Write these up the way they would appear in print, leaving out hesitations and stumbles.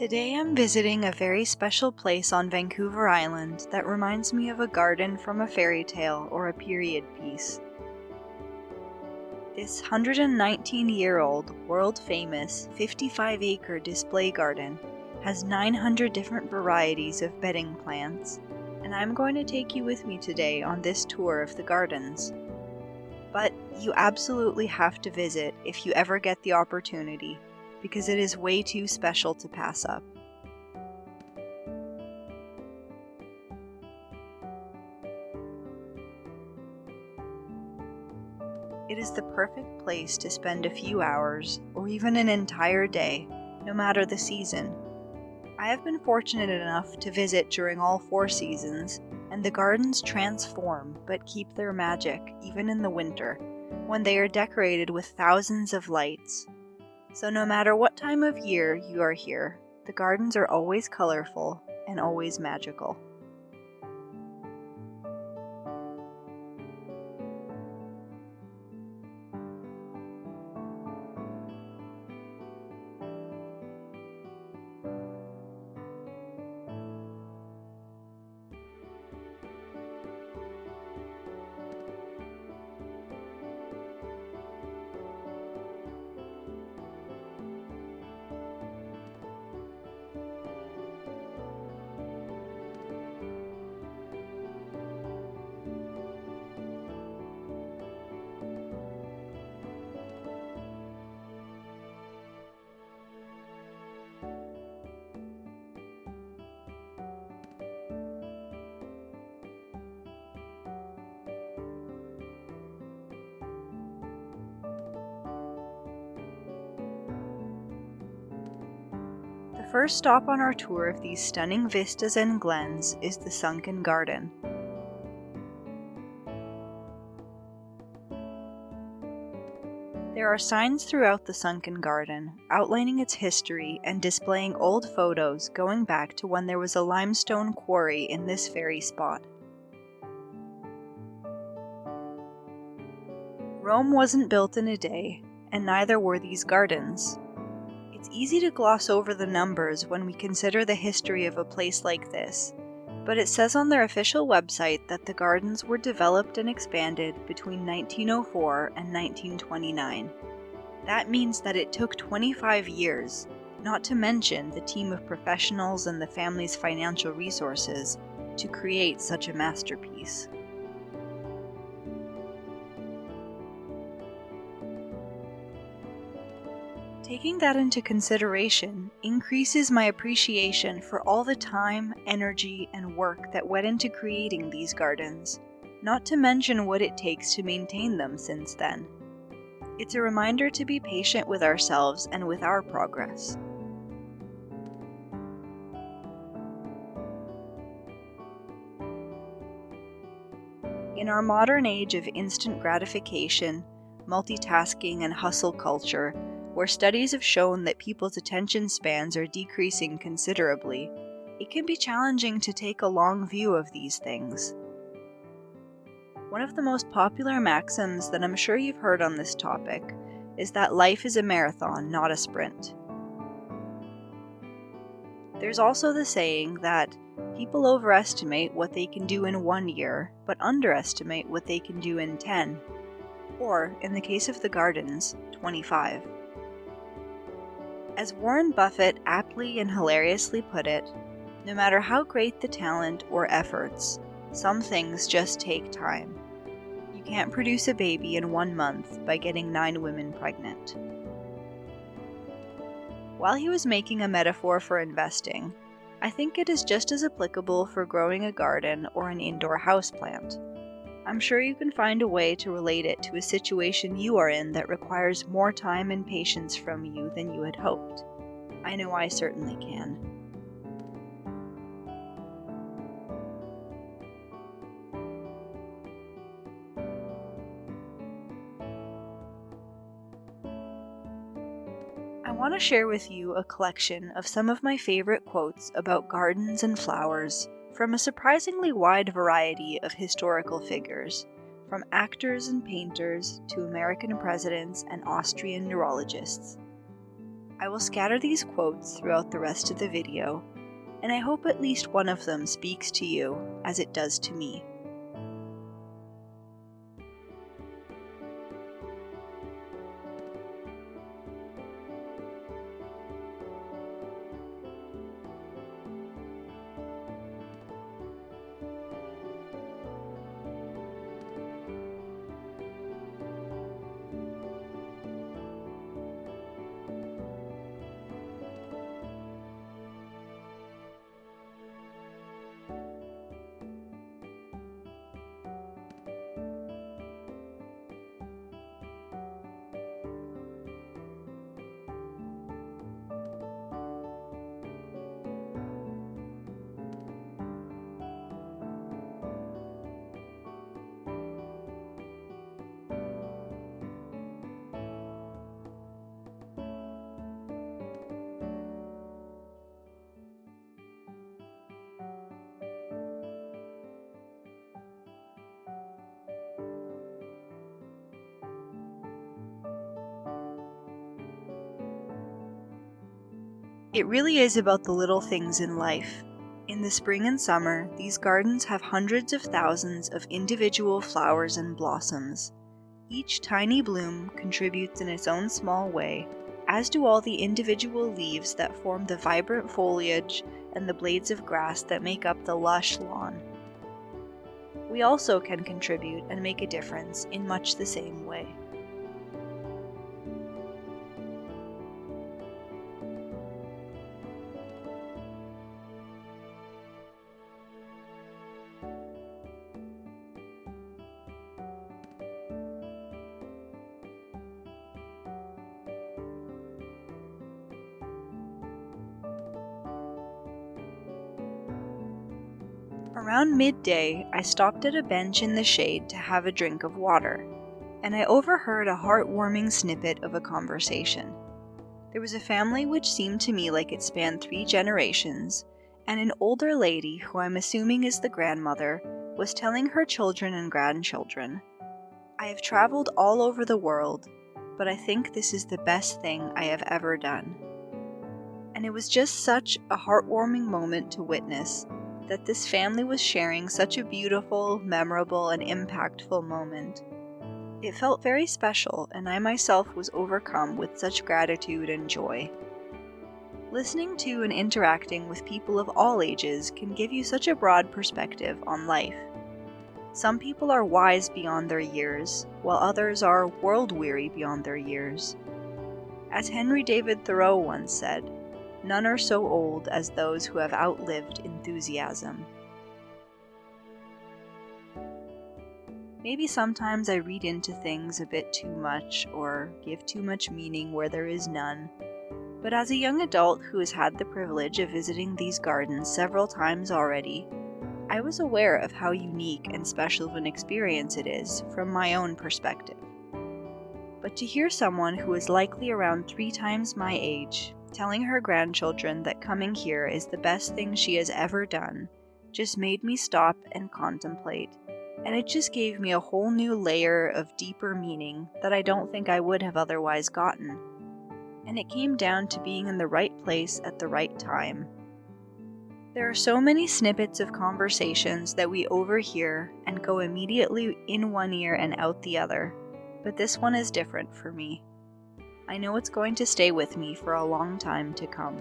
Today I'm visiting a very special place on Vancouver Island that reminds me of a garden from a fairy tale or a period piece. This 119-year-old, world-famous, 55-acre display garden has 900 different varieties of bedding plants, and I'm going to take you with me today on this tour of the gardens. But you absolutely have to visit if you ever get the opportunity, because it is way too special to pass up. It is the perfect place to spend a few hours, or even an entire day, no matter the season. I have been fortunate enough to visit during all 4 seasons, and the gardens transform but keep their magic even in the winter, when they are decorated with thousands of lights. So no matter what time of year you are here, the gardens are always colorful and always magical. The first stop on our tour of these stunning vistas and glens is the Sunken Garden. There are signs throughout the Sunken Garden outlining its history and displaying old photos going back to when there was a limestone quarry in this very spot. Rome wasn't built in a day, and neither were these gardens. It's easy to gloss over the numbers when we consider the history of a place like this, but it says on their official website that the gardens were developed and expanded between 1904 and 1929. That means that it took 25 years, not to mention the team of professionals and the family's financial resources, to create such a masterpiece. Taking that into consideration increases my appreciation for all the time, energy, and work that went into creating these gardens, not to mention what it takes to maintain them since then. It's a reminder to be patient with ourselves and with our progress. In our modern age of instant gratification, multitasking, and hustle culture, where studies have shown that people's attention spans are decreasing considerably, it can be challenging to take a long view of these things. One of the most popular maxims that I'm sure you've heard on this topic is that life is a marathon, not a sprint. There's also the saying that people overestimate what they can do in 1 year, but underestimate what they can do in 10, or, in the case of the gardens, 25. As Warren Buffett aptly and hilariously put it, no matter how great the talent or efforts, some things just take time. You can't produce a baby in 1 month by getting 9 women pregnant. While he was making a metaphor for investing, I think it is just as applicable for growing a garden or an indoor houseplant. I'm sure you can find a way to relate it to a situation you are in that requires more time and patience from you than you had hoped. I know I certainly can. I want to share with you a collection of some of my favorite quotes about gardens and flowers from a surprisingly wide variety of historical figures, from actors and painters to American presidents and Austrian neurologists. I will scatter these quotes throughout the rest of the video, and I hope at least one of them speaks to you as it does to me. It really is about the little things in life. In the spring and summer, these gardens have hundreds of thousands of individual flowers and blossoms. Each tiny bloom contributes in its own small way, as do all the individual leaves that form the vibrant foliage and the blades of grass that make up the lush lawn. We also can contribute and make a difference in much the same way. Around midday, I stopped at a bench in the shade to have a drink of water, and I overheard a heartwarming snippet of a conversation. There was a family which seemed to me like it spanned 3 generations, and an older lady, who I'm assuming is the grandmother, was telling her children and grandchildren, "I have traveled all over the world, but I think this is the best thing I have ever done." And it was just such a heartwarming moment to witness, that this family was sharing such a beautiful, memorable, and impactful moment. It felt very special, and I myself was overcome with such gratitude and joy. Listening to and interacting with people of all ages can give you such a broad perspective on life. Some people are wise beyond their years, while others are world-weary beyond their years. As Henry David Thoreau once said, "None are so old as those who have outlived enthusiasm." Maybe sometimes I read into things a bit too much or give too much meaning where there is none, but as a young adult who has had the privilege of visiting these gardens several times already, I was aware of how unique and special of an experience it is from my own perspective. But to hear someone who is likely around 3 times my age telling her grandchildren that coming here is the best thing she has ever done just made me stop and contemplate, and it just gave me a whole new layer of deeper meaning that I don't think I would have otherwise gotten. And it came down to being in the right place at the right time. There are so many snippets of conversations that we overhear and go immediately in one ear and out the other, but this one is different for me. I know it's going to stay with me for a long time to come.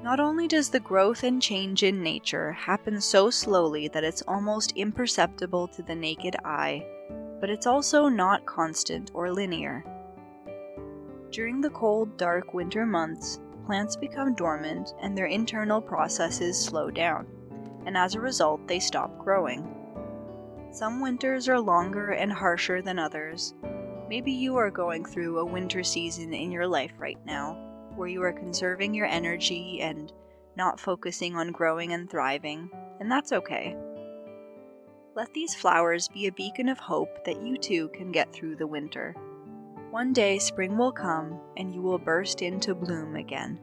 Not only does the growth and change in nature happen so slowly that it's almost imperceptible to the naked eye, but it's also not constant or linear. During the cold, dark winter months, plants become dormant and their internal processes slow down, and as a result they stop growing. Some winters are longer and harsher than others. Maybe you are going through a winter season in your life right now, where you are conserving your energy and not focusing on growing and thriving, and that's okay. Let these flowers be a beacon of hope that you too can get through the winter. One day spring will come and you will burst into bloom again.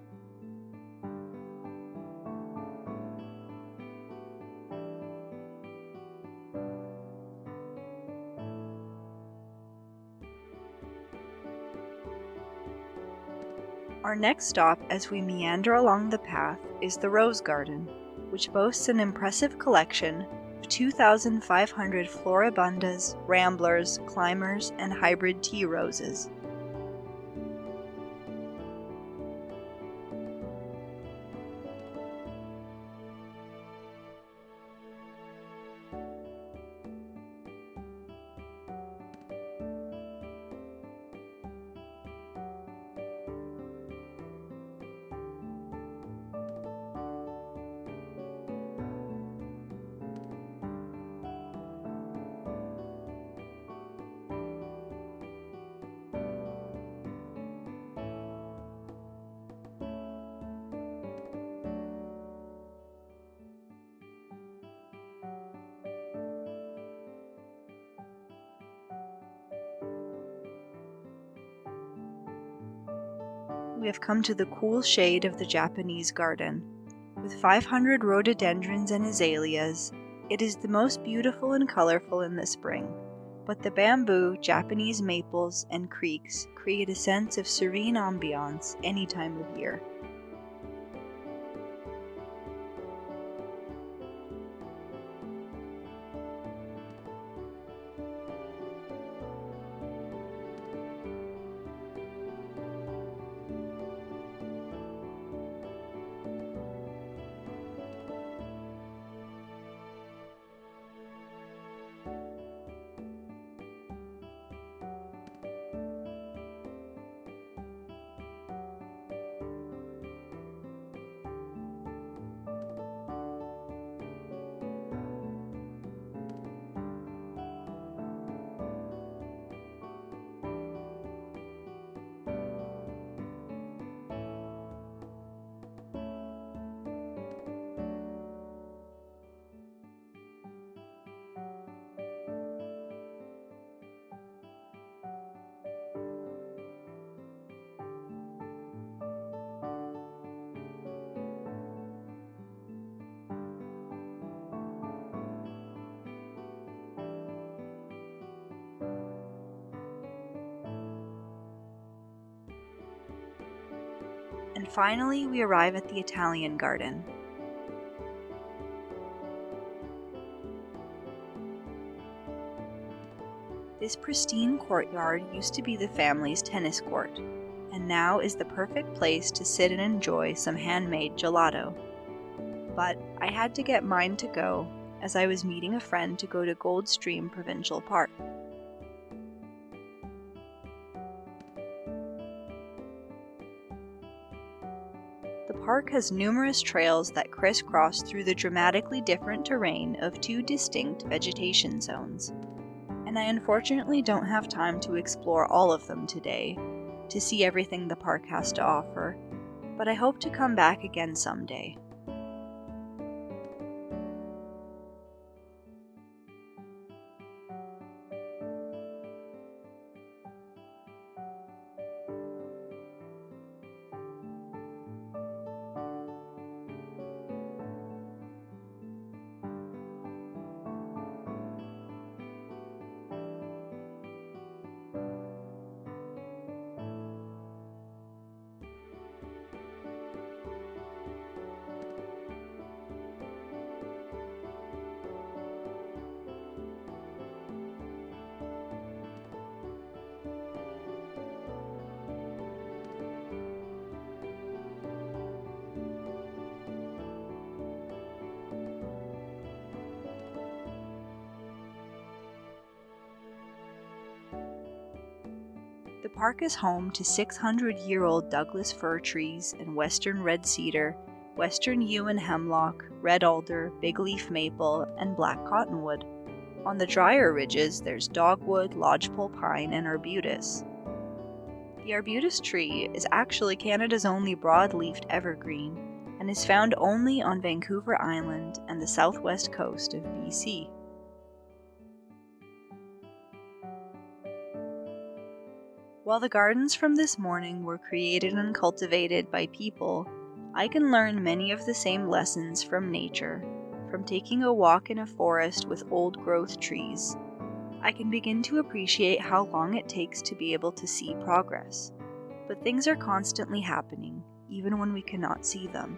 Our next stop as we meander along the path is the Rose Garden, which boasts an impressive collection of 2,500 floribundas, ramblers, climbers, and hybrid tea roses. We have come to the cool shade of the Japanese garden. With 500 rhododendrons and azaleas, it is the most beautiful and colorful in the spring, but the bamboo, Japanese maples, and creeks create a sense of serene ambiance any time of year. And finally, we arrive at the Italian Garden. This pristine courtyard used to be the family's tennis court, and now is the perfect place to sit and enjoy some handmade gelato. But I had to get mine to go, as I was meeting a friend to go to Goldstream Provincial Park. The park has numerous trails that crisscross through the dramatically different terrain of two distinct vegetation zones, and I unfortunately don't have time to explore all of them today, to see everything the park has to offer, but I hope to come back again someday. The park is home to 600-year-old Douglas fir trees and western red cedar, western yew and hemlock, red alder, big leaf maple, and black cottonwood. On the drier ridges, there's dogwood, lodgepole pine, and arbutus. The arbutus tree is actually Canada's only broad-leafed evergreen and is found only on Vancouver Island and the southwest coast of BC. While the gardens from this morning were created and cultivated by people, I can learn many of the same lessons from nature, from taking a walk in a forest with old-growth trees. I can begin to appreciate how long it takes to be able to see progress. But things are constantly happening, even when we cannot see them.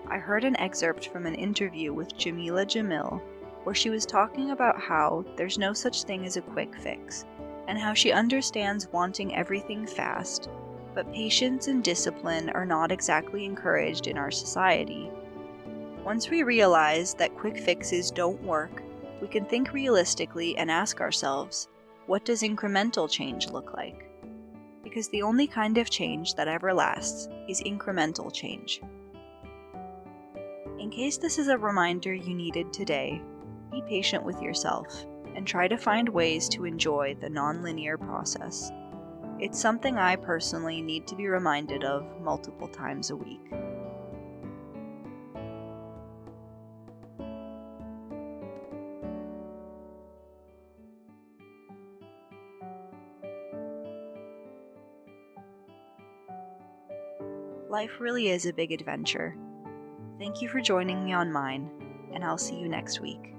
I heard an excerpt from an interview with Jamila Jamil, where she was talking about how there's no such thing as a quick fix, and how she understands wanting everything fast, but patience and discipline are not exactly encouraged in our society. Once we realize that quick fixes don't work, we can think realistically and ask ourselves, what does incremental change look like? Because the only kind of change that ever lasts is incremental change. In case this is a reminder you needed today, be patient with yourself and try to find ways to enjoy the non-linear process. It's something I personally need to be reminded of multiple times a week. Life really is a big adventure. Thank you for joining me on mine, and I'll see you next week.